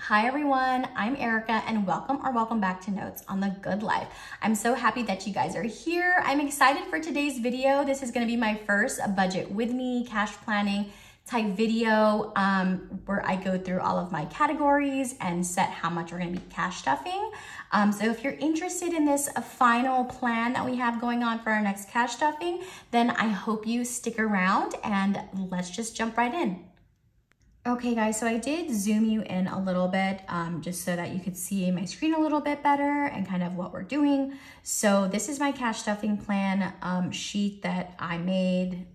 Hi everyone, I'm Erica and welcome back to Notes on the Good Life. I'm so happy that you guys are here. I'm excited for today's video. This is gonna be my first budget with me, cash planning type video where I go through all of my categories and set how much we're gonna be cash stuffing. So if you're interested in this final plan that we have going on for our next cash stuffing, then I hope you stick around and let's just jump right in. Okay guys, so I did zoom you in a little bit just so that you could see my screen a little bit better and kind of what we're doing. So this is my cash stuffing plan sheet that I made,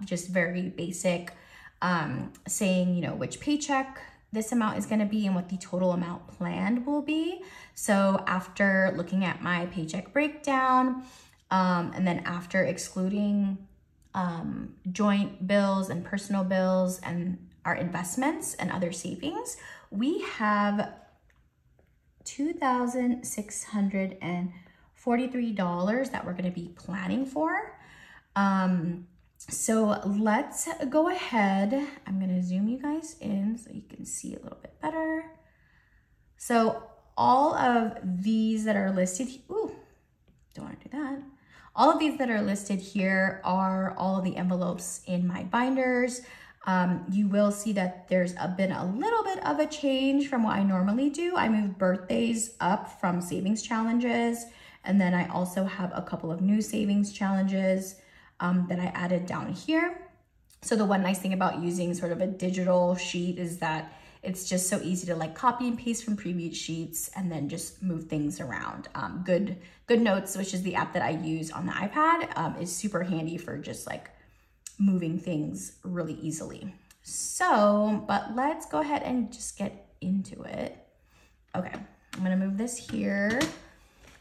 just very basic, saying, you know, which paycheck this amount is gonna be and what the total amount planned will be. So after looking at my paycheck breakdown, and then after excluding joint bills and personal bills and our investments and other savings, we have $2,643 that we're gonna be planning for. So let's go ahead. I'm gonna zoom you guys in so you can see a little bit better. So all of these that are listed, ooh, don't wanna do that. All of these that are listed here are all of the envelopes in my binders. You will see that there's been a little bit of a change from what I normally do. I moved birthdays up from savings challenges, and then I also have a couple of new savings challenges that I added down here. So the one nice thing about using sort of a digital sheet is that it's just so easy to like copy and paste from previous sheets and then just move things around. Good Notes, which is the app that I use on the iPad, is super handy for just like moving things really easily. So, but let's go ahead and just get into it. Okay, I'm gonna move this here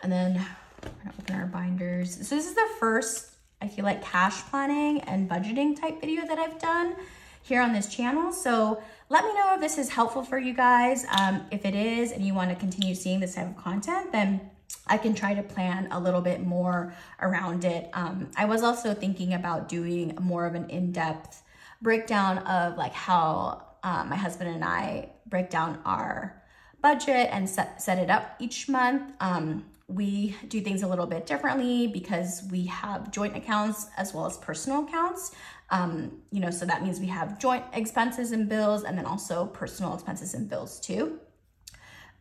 and then we're gonna open our binders. So this is the first, I feel like, cash planning and budgeting type video that I've done here on this channel. So let me know if this is helpful for you guys. If it is and you wanna continue seeing this type of content, then I can try to plan a little bit more around it. I was also thinking about doing more of an in-depth breakdown of like how my husband and I break down our budget and set it up each month. We do things a little bit differently because we have joint accounts as well as personal accounts. You know, so that means we have joint expenses and bills and then also personal expenses and bills too.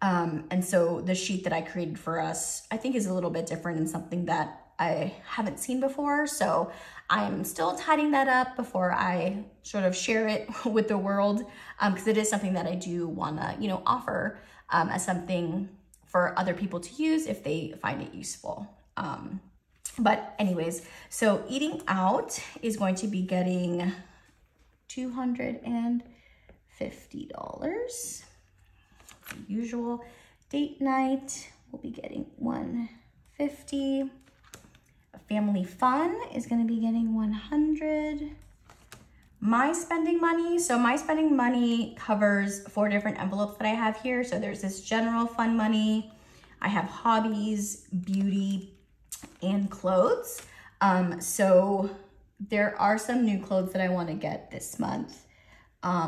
And so the sheet that I created for us, I think is a little bit different and something that I haven't seen before. So I'm still tidying that up before I sort of share it with the world. Because it is something that I do wanna, you know, offer as something for other people to use if they find it useful. But anyways, so eating out is going to be getting $250. Usual. Date night will be getting $150. Family fun is going to be getting $100. My spending money, so my spending money covers 4 different envelopes that I have here. So there's this general fund money, I have hobbies, beauty, and clothes. So there are some new clothes that I want to get this month.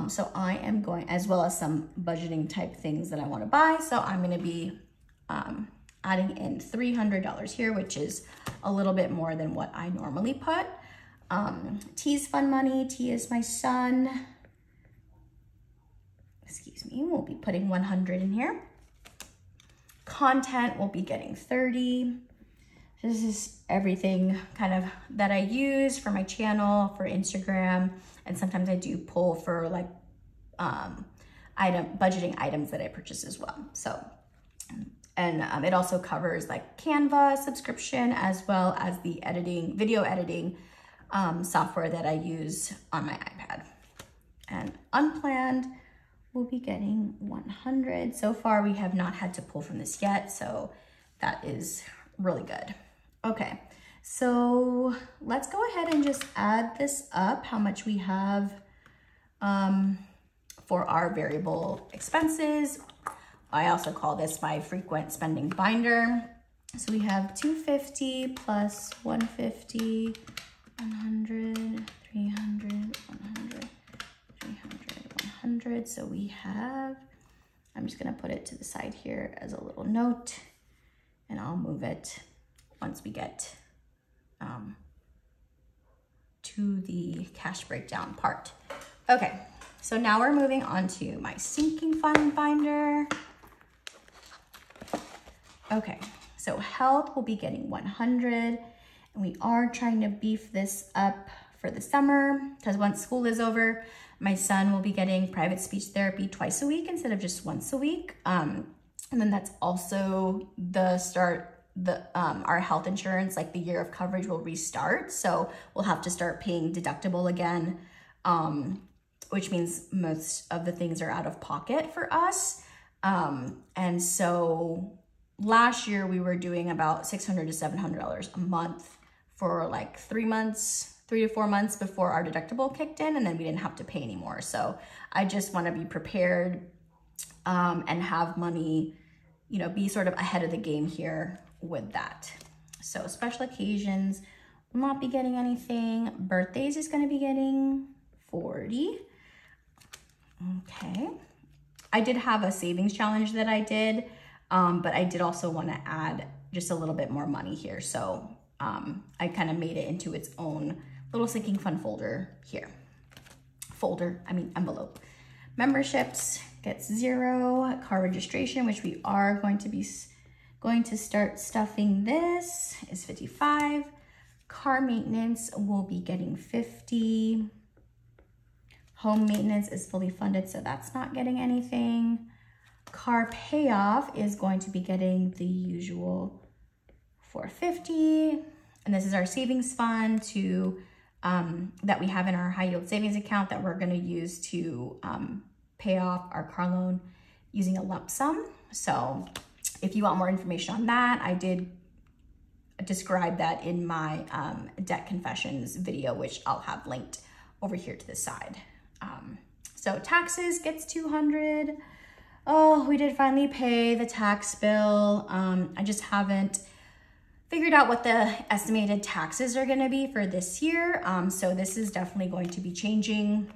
So I am going, as well as some budgeting type things that I want to buy. So I'm going to be adding in $300 here, which is a little bit more than what I normally put. T's fun money. T is my son. Excuse me. We'll be putting 100 in here. Content will be getting 30. This is everything kind of that I use for my channel, for Instagram. And sometimes I do pull for like budgeting items that I purchase as well. So, and it also covers like Canva subscription as well as the video editing software that I use on my iPad. And unplanned will be getting 100. So far, we have not had to pull from this yet. So that is really good. Okay. So let's go ahead and just add this up, how much we have for our variable expenses. I also call this my frequent spending binder. So we have 250 plus 150, 100, 300, 100, 300, 100. So we have I'm just gonna put it to the side here as a little note, and I'll move it once we get to the cash breakdown part. Okay, so now we're moving on to my sinking fund binder. Okay, so health will be getting 100, and we are trying to beef this up for the summer because once school is over, my son will be getting private speech therapy twice a week instead of just once a week. And then that's also the start, our health insurance, like the year of coverage will restart. So we'll have to start paying deductible again, which means most of the things are out of pocket for us. And so last year we were doing about $600 to $700 a month for like 3 to 4 months before our deductible kicked in, and then we didn't have to pay anymore. So I just want to be prepared and have money, you know, be sort of ahead of the game here with that. So special occasions will not be getting anything. Birthdays is going to be getting 40. Okay. I did have a savings challenge that I did, but I did also want to add just a little bit more money here. So I kind of made it into its own little sinking fund folder here. Envelope. Memberships gets 0. Car registration, which we are going to start stuffing this, is 55. Car maintenance will be getting 50. Home maintenance is fully funded, so that's not getting anything. Car payoff is going to be getting the usual 450. And this is our savings fund that we have in our high yield savings account that we're gonna use to pay off our car loan using a lump sum. So if you want more information on that, I did describe that in my debt confessions video, which I'll have linked over here to the side. So taxes gets 200. Oh, we did finally pay the tax bill. I just haven't figured out what the estimated taxes are gonna be for this year. So this is definitely going to be changing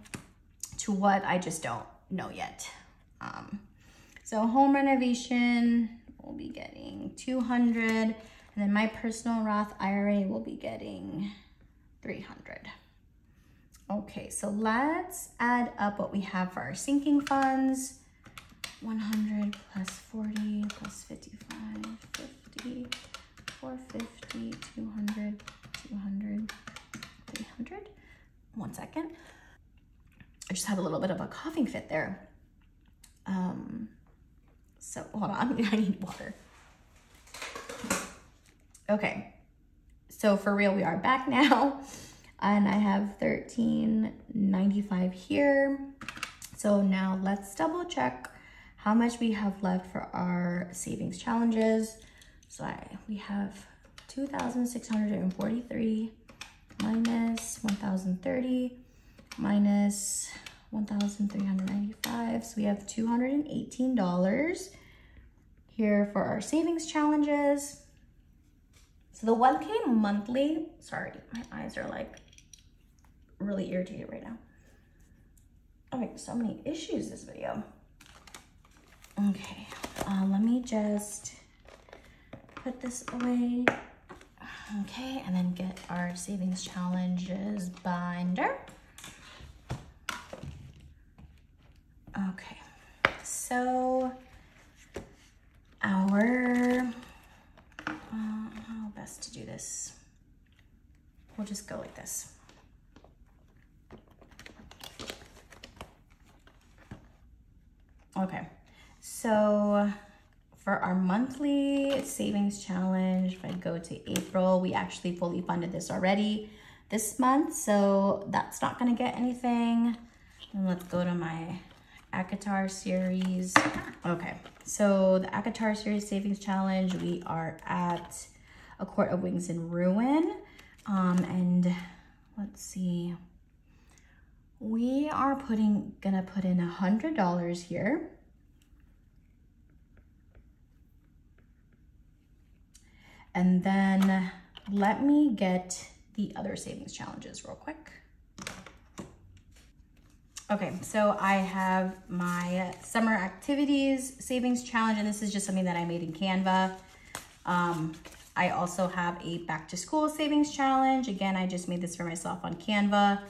to what I just don't know yet. So home renovation will be getting 200, and then my personal Roth IRA will be getting 300. Okay, so let's add up what we have for our sinking funds. 100 plus 40 plus 55, 50, 450, 200, 200, 300. 1 second. I just had a little bit of a coughing fit there. So hold on, I need water. Okay, so for real, we are back now. And I have $13.95 here. So now let's double check how much we have left for our savings challenges. So we have 2,643 minus 1,030 minus 1,395. So we have $218 here for our savings challenges. So the 1K monthly, sorry, my eyes are like really irritated right now. Okay, so many issues this video. Okay, let me just put this away. Okay, and then get our savings challenges binder. Okay, so our, how best to do this? We'll just go like this. Okay, so for our monthly savings challenge, if I go to April, we actually fully funded this already this month, so that's not gonna get anything. And let's go to my ACOTAR series. Okay, so the ACOTAR series savings challenge, we are at A Court of Wings and Ruin. And let's see, we are gonna put in $100 here. And then let me get the other savings challenges real quick. Okay, so I have my summer activities savings challenge, and this is just something that I made in Canva. I also have a back to school savings challenge. Again, I just made this for myself on Canva.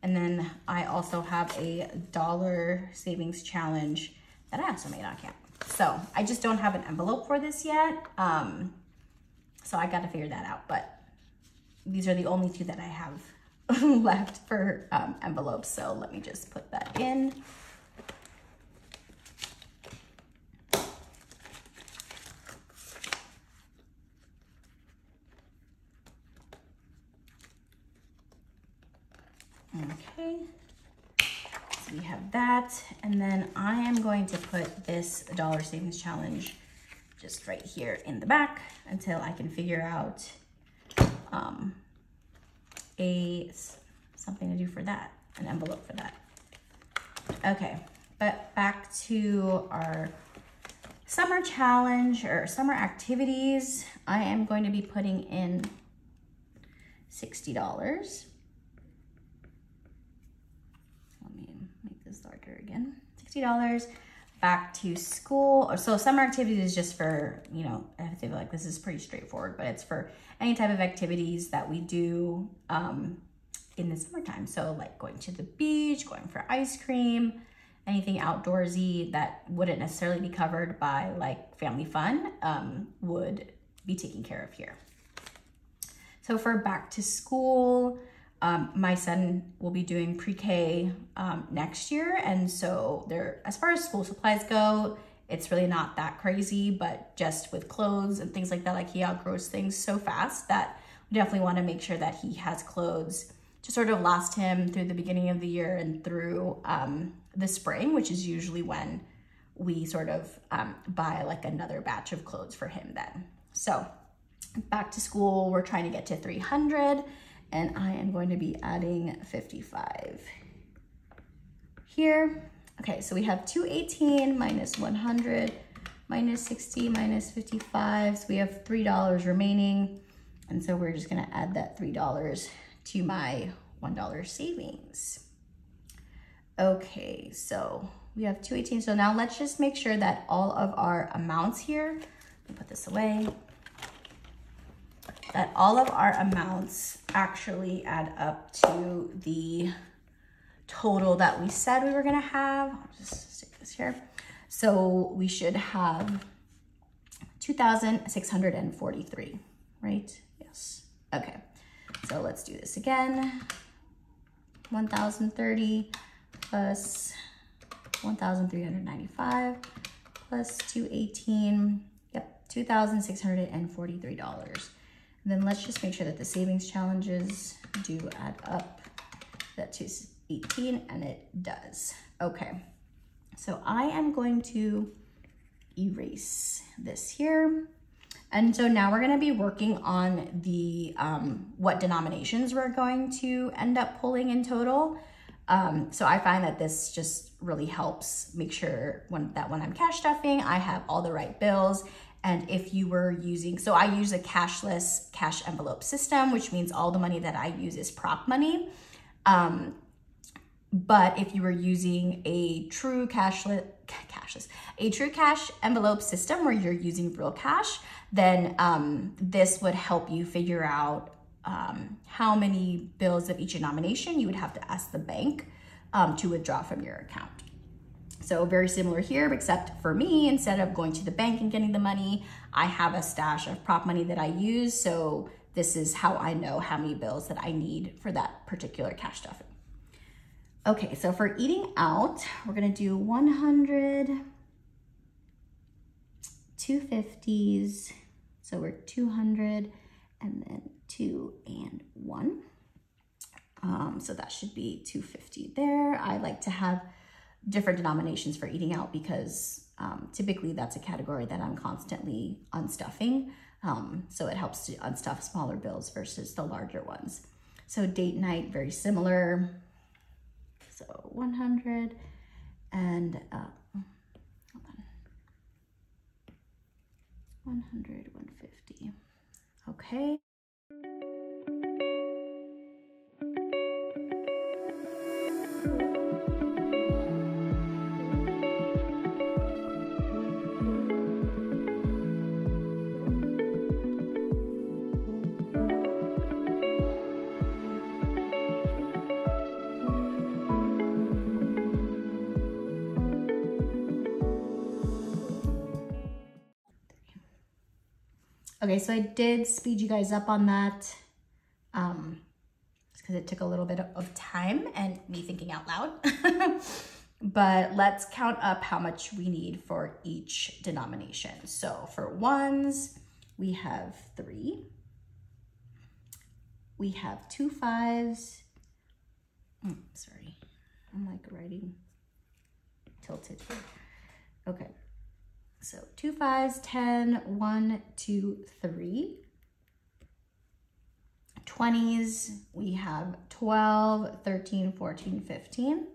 And then I also have a dollar savings challenge that I also made on Canva. So I just don't have an envelope for this yet. So I got to figure that out, but these are the only two that I have left for envelopes. So let me just put that in. Okay, so we have that, and then I am going to put this dollar savings challenge just right here in the back until I can figure out something to do for that, an envelope for that. Okay, but back to our summer challenge or summer activities. I am going to be putting in $60. Let me make this darker again. $60 back to school. So summer activities is just for, you know, I feel like this is pretty straightforward, but it's for any type of activities that we do in the summertime. So like going to the beach, going for ice cream, anything outdoorsy that wouldn't necessarily be covered by like family fun would be taken care of here. So for back to school, my son will be doing pre-K next year. And so as far as school supplies go, it's really not that crazy, but just with clothes and things like that, like he outgrows things so fast that we definitely want to make sure that he has clothes to sort of last him through the beginning of the year and through the spring, which is usually when we sort of buy like another batch of clothes for him then. So back to school, we're trying to get to 300, and I am going to be adding 55 here. Okay, so we have 218 minus 100 minus 60 minus 55. So we have $3 remaining. And so we're just gonna add that $3 to my $1 savings. Okay, so we have 218. So now let's just make sure that all of our amounts here, let me put this away, that all of our amounts actually add up to the total that we said we were gonna have. I'll just stick this here. So we should have 2,643, right? Yes, okay. So let's do this again. 1,030 plus 1,395 plus 218, yep, $2,643. Then let's just make sure that the savings challenges do add up. That 218, and it does. Okay, so I am going to erase this here. And so now we're gonna be working on the what denominations we're going to end up pulling in total. So I find that this just really helps make sure when I'm cash stuffing, I have all the right bills. And if you were using, so I use a cashless cash envelope system, which means all the money that I use is prop money. But if you were using a true cash envelope system where you're using real cash, then this would help you figure out how many bills of each denomination you would have to ask the bank to withdraw from your account. So very similar here, except for me, instead of going to the bank and getting the money, I have a stash of prop money that I use. So this is how I know how many bills that I need for that particular cash stuffing. Okay, so for eating out, we're gonna do 100, 250s. So we're 200 and then 2 and 1. So that should be 250 there. I like to have different denominations for eating out because typically that's a category that I'm constantly unstuffing. So it helps to unstuff smaller bills versus the larger ones. So date night, very similar. So 100 and hold on. 100, 150. Okay. Okay, so I did speed you guys up on that because it took a little bit of time and me thinking out loud. But let's count up how much we need for each denomination. So for ones, we have 3. We have 2 5s. Sorry, I'm like writing tilted here. Okay, so 2 5s, 10, 1, 2, 3. 20s, we have 12, 13, 14, 15.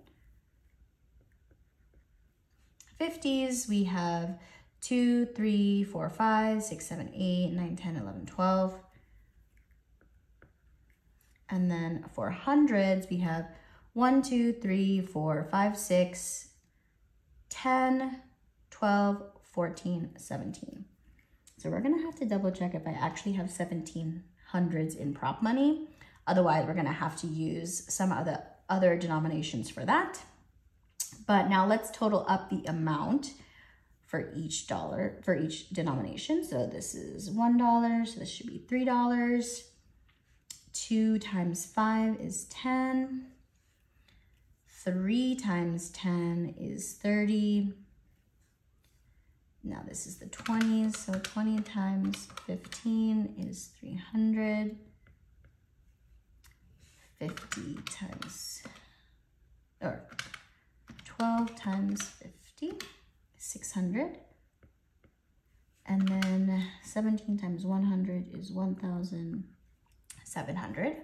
50s, we have 2, 3, 4, 5, 6, 7, 8, 9, 10, 11, 12. And then for hundreds, we have 1, 2, 3, 4, 5, 6, 10, 12, 14, 17. So we're gonna have to double check if I actually have 17 hundreds in prop money. Otherwise, we're gonna have to use some of the other denominations for that. But now let's total up the amount for each dollar, for each denomination. So this is $1, so this should be $3. 2 times 5 is 10. 3 times 10 is 30. Now this is the 20s, so 20 times 15 is 300. 50 times, or 12 times 50 is 600. And then 17 times 100 is 1,700.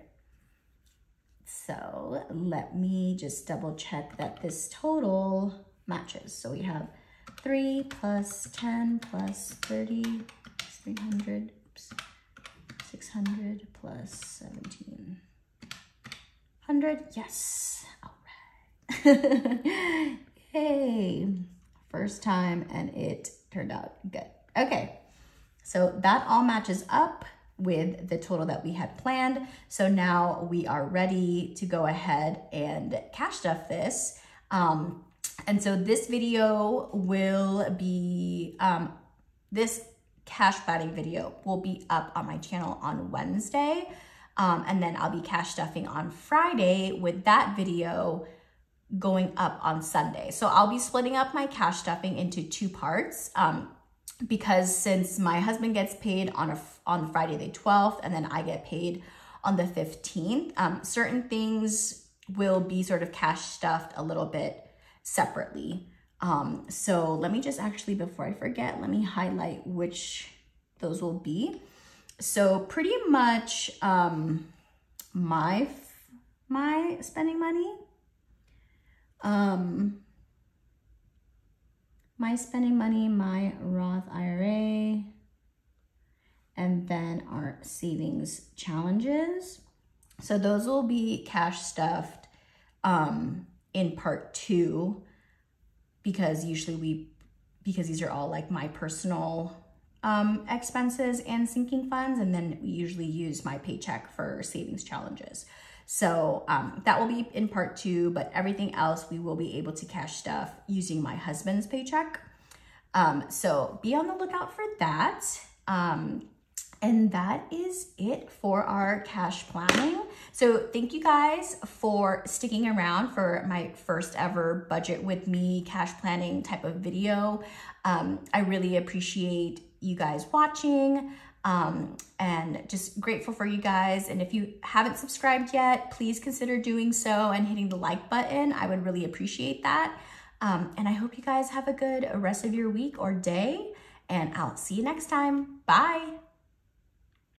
So let me just double check that this total matches. So we have 3 plus 10 plus 30 is 300, oops, 600 plus 1,700, yes, all right. Yay, first time and it turned out good. Okay, so that all matches up with the total that we had planned. So now we are ready to go ahead and cash stuff this. And so this video will be, this cash planning video will be up on my channel on Wednesday. And then I'll be cash stuffing on Friday with that video going up on Sunday. So I'll be splitting up my cash stuffing into 2 parts. Because since my husband gets paid on Friday the 12th and then I get paid on the 15th, certain things will be sort of cash stuffed a little bit separately. So let me just actually, before I forget, let me highlight which those will be. So pretty much my spending money, my Roth IRA, and then our savings challenges. So those will be cash stuffed in part 2, because usually because these are all like my personal expenses and sinking funds, and then we usually use my paycheck for savings challenges. So that will be in part 2, but everything else we will be able to cash stuff using my husband's paycheck. So be on the lookout for that. And that is it for our cash planning. So thank you guys for sticking around for my first ever budget with me cash planning type of video. I really appreciate you guys watching. And just grateful for you guys. And if you haven't subscribed yet, please consider doing so and hitting the like button. I would really appreciate that. And I hope you guys have a good rest of your week or day, and I'll see you next time. Bye.